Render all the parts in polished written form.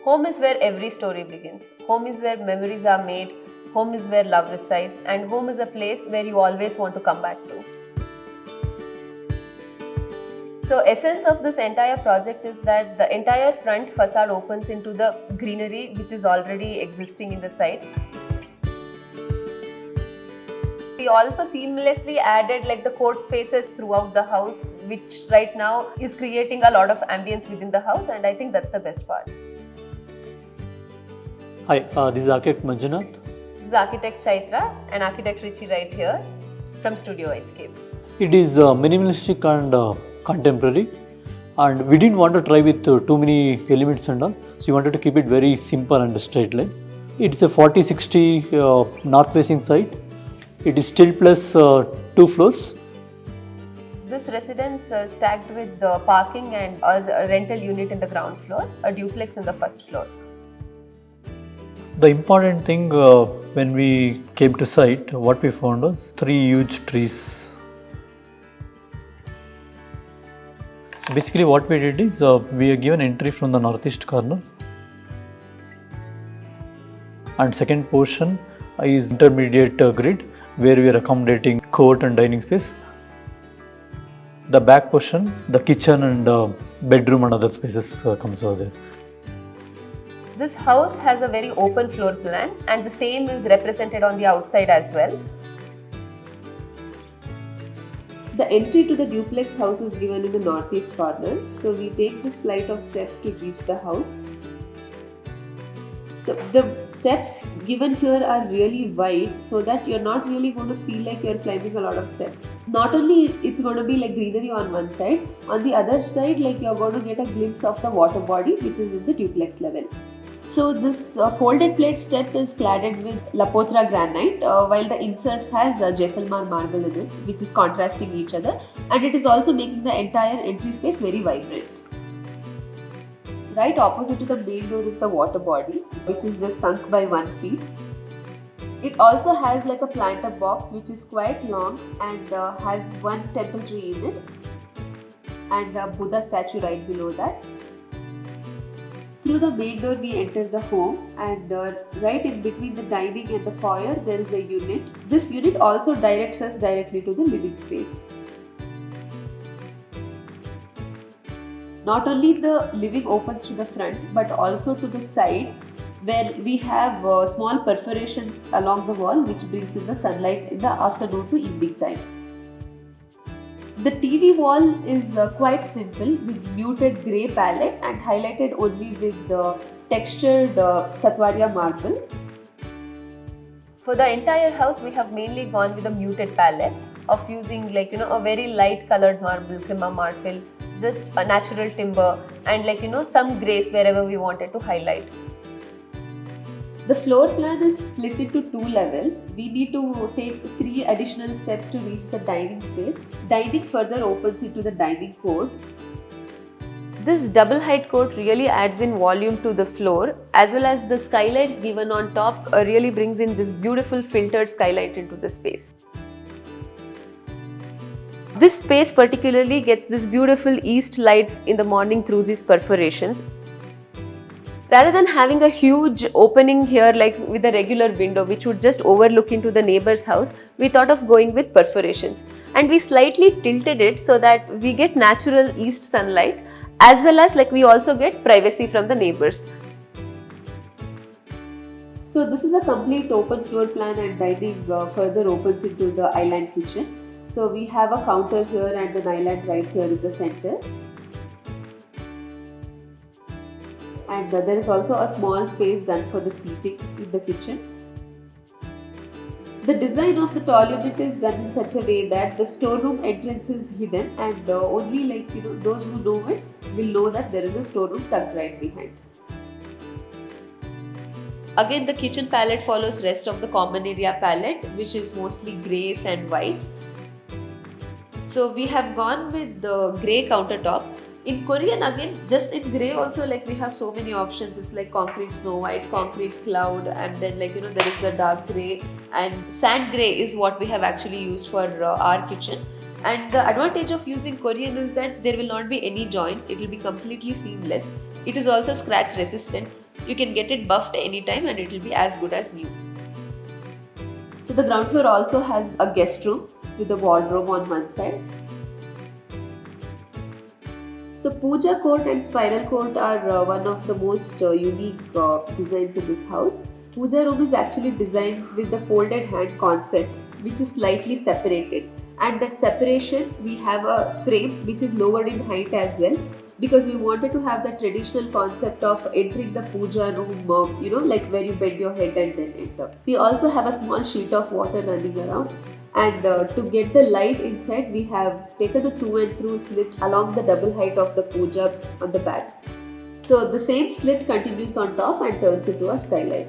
Home is where every story begins. Home is where memories are made. Home is where love resides. And home is a place where you always want to come back to. So essence of this entire project is that the entire front facade opens into the greenery which is already existing in the site. We also seamlessly added like the court spaces throughout the house, which right now is creating a lot of ambience within the house, and I think that's the best part. Hi, this is architect Manjunath. This is architect Chaitra and architect Richie right here from Studio Whitescape. It is minimalistic and contemporary, and we didn't want to try with too many elements and all, so we wanted to keep it very simple and straight line. It's a 40-60 north facing site. It is still plus 2 floors. This residence is stacked with the parking and a rental unit in the ground floor, a duplex in the first floor. The important thing when we came to site, what we found was 3 huge trees. So basically what we did is we are given entry from the northeast corner, and second portion is intermediate grid where we are accommodating court and dining space. The back portion, the kitchen and bedroom and other spaces comes over there. This house has a very open floor plan, and the same is represented on the outside as well. The entry to the duplex house is given in the northeast corner, so we take this flight of steps to reach the house. So the steps given here are really wide, so that you're not really going to feel like you're climbing a lot of steps. Not only it's going to be like greenery on one side, on the other side like you're going to get a glimpse of the water body which is in the duplex level. So this folded plate step is cladded with Lapotra granite, while the inserts has Jaisalmer marble in it, which is contrasting each other, and it is also making the entire entry space very vibrant. Right opposite to the main door is the water body, which is just sunk by 1 feet. It also has like a planter box which is quite long and has one temple tree in it, and a Buddha statue right below that. Through the main door we enter the home, and right in between the dining and the foyer there is a unit. This unit also directs us directly to the living space. Not only the living opens to the front but also to the side, where we have small perforations along the wall which brings in the sunlight in the afternoon to evening time. The TV wall is quite simple with muted grey palette and highlighted only with the textured Satwaria marble. For the entire house we have mainly gone with a muted palette of using a very light colored marble, crema marfil, just a natural timber, and some grays wherever we wanted to highlight. The floor plan is split into 2 levels. We need to take 3 additional steps to reach the dining space. Dining further opens into the dining court. This double height court really adds in volume to the floor, as well as the skylights given on top really brings in this beautiful filtered skylight into the space. This space particularly gets this beautiful east light in the morning through these perforations. Rather than having a huge opening here like with a regular window which would just overlook into the neighbor's house, we thought of going with perforations, and we slightly tilted it so that we get natural east sunlight, as well as we also get privacy from the neighbors. So this is a complete open floor plan, and dining further opens into the island kitchen. So we have a counter here and an island right here in the center. And there is also a small space done for the seating in the kitchen. The design of the tall unit is done in such a way that the storeroom entrance is hidden, and only those who know it will know that there is a storeroom tucked right behind. Again, the kitchen palette follows rest of the common area palette, which is mostly greys and whites. So we have gone with the grey countertop. In Korean again, just in grey also, like we have so many options. It's like concrete snow white, concrete cloud, and then like there is the dark grey, and sand grey is what we have actually used for our kitchen. And the advantage of using Korean is that there will not be any joints. It will be completely seamless. It is also scratch resistant. You can get it buffed anytime and it will be as good as new. So the ground floor also has a guest room with a wardrobe on one side. So Pooja court and spiral court are one of the most unique designs in this house. Pooja room is actually designed with the folded hand concept, which is slightly separated. And that separation, we have a frame which is lowered in height as well, because we wanted to have the traditional concept of entering the puja room, like where you bend your head and then enter. We also have a small sheet of water running around. And to get the light inside, we have taken a through and through slit along the double height of the puja on the back. So the same slit continues on top and turns into a skylight.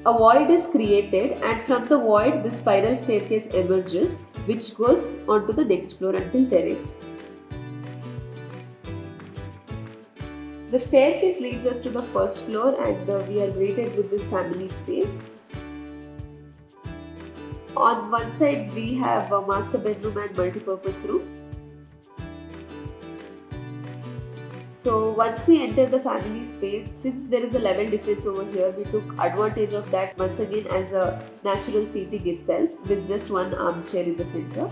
A void is created, and from the void the spiral staircase emerges, which goes onto the next floor until terrace. The staircase leads us to the first floor, and we are greeted with this family space. On one side we have a master bedroom and multi-purpose room. So once we enter the family space, since there is a level difference over here, we took advantage of that once again as a natural seating itself with just one armchair in the center.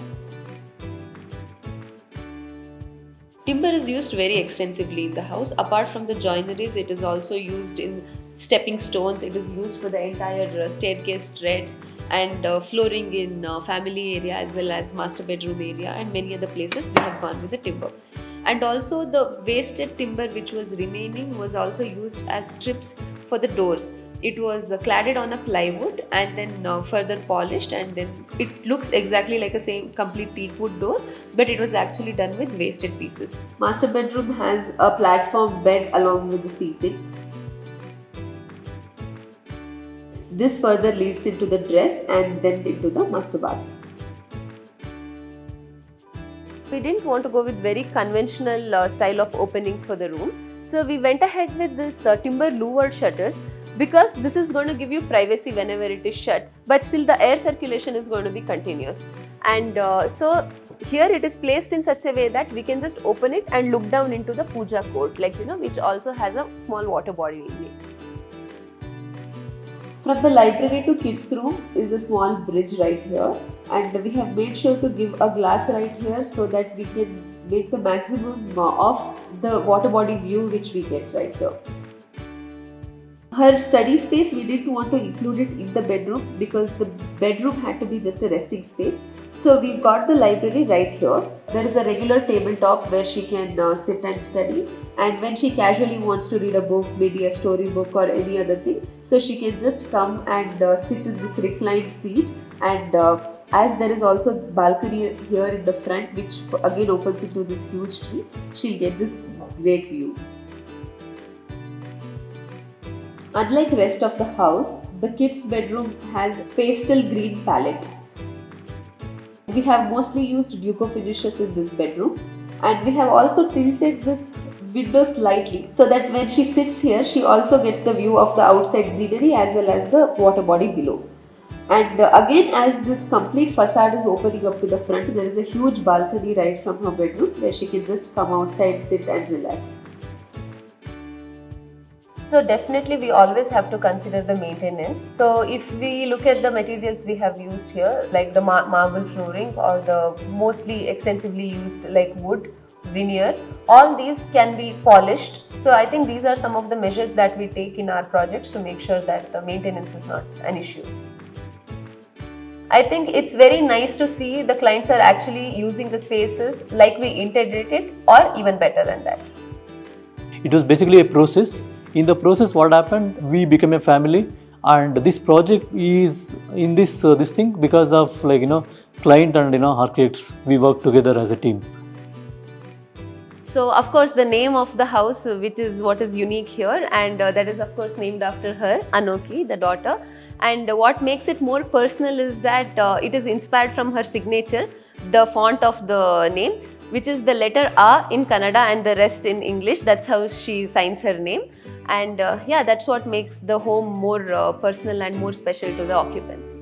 Timber is used very extensively in the house. Apart from the joineries, it is also used in stepping stones. It is used for the entire staircase treads and flooring in family area as well as master bedroom area, and many other places we have gone with the timber. And also the wasted timber which was remaining was also used as strips for the doors. It was cladded on a plywood and then further polished, and then it looks exactly like a same complete teak wood door, but it was actually done with wasted pieces. Master bedroom has a platform bed along with the seating. This further leads into the dress and then into the master bath. We didn't want to go with very conventional style of openings for the room. So we went ahead with this timber louvered shutters, because this is going to give you privacy whenever it is shut, but still the air circulation is going to be continuous. And so here it is placed in such a way that we can just open it and look down into the puja court, which also has a small water body in it. From the library to kids room is a small bridge right here, and we have made sure to give a glass right here so that we can make the maximum of the water body view which we get right here. Her study space, we didn't want to include it in the bedroom because the bedroom had to be just a resting space. So we got the library right here. There is a regular tabletop where she can sit and study, and when she casually wants to read a book, maybe a story book or any other thing, so she can just come and sit in this reclined seat. And as there is also balcony here in the front which again opens into this huge tree, she'll get this great view. Unlike rest of the house, the kids' bedroom has pastel green palette. We have mostly used Duco finishes in this bedroom, and we have also tilted this window slightly so that when she sits here, she also gets the view of the outside greenery as well as the water body below. And again, as this complete facade is opening up to the front, there is a huge balcony right from her bedroom where she can just come outside, sit and relax. So definitely we always have to consider the maintenance. So if we look at the materials we have used here, like the marble flooring or the mostly extensively used like wood, veneer, all these can be polished. So I think these are some of the measures that we take in our projects to make sure that the maintenance is not an issue. I think it's very nice to see the clients are actually using the spaces like we integrated or even better than that. It was basically a process. In the process, what happened, we became a family, and this project is in this thing because of client and architects. We work together as a team. So of course the name of the house, which is what is unique here, and that is of course named after her, Anoki, the daughter. And what makes it more personal is that it is inspired from her signature, the font of the name, which is the letter A in Kannada and the rest in English. That's how she signs her name. And yeah, that's what makes the home more personal and more special to the occupants.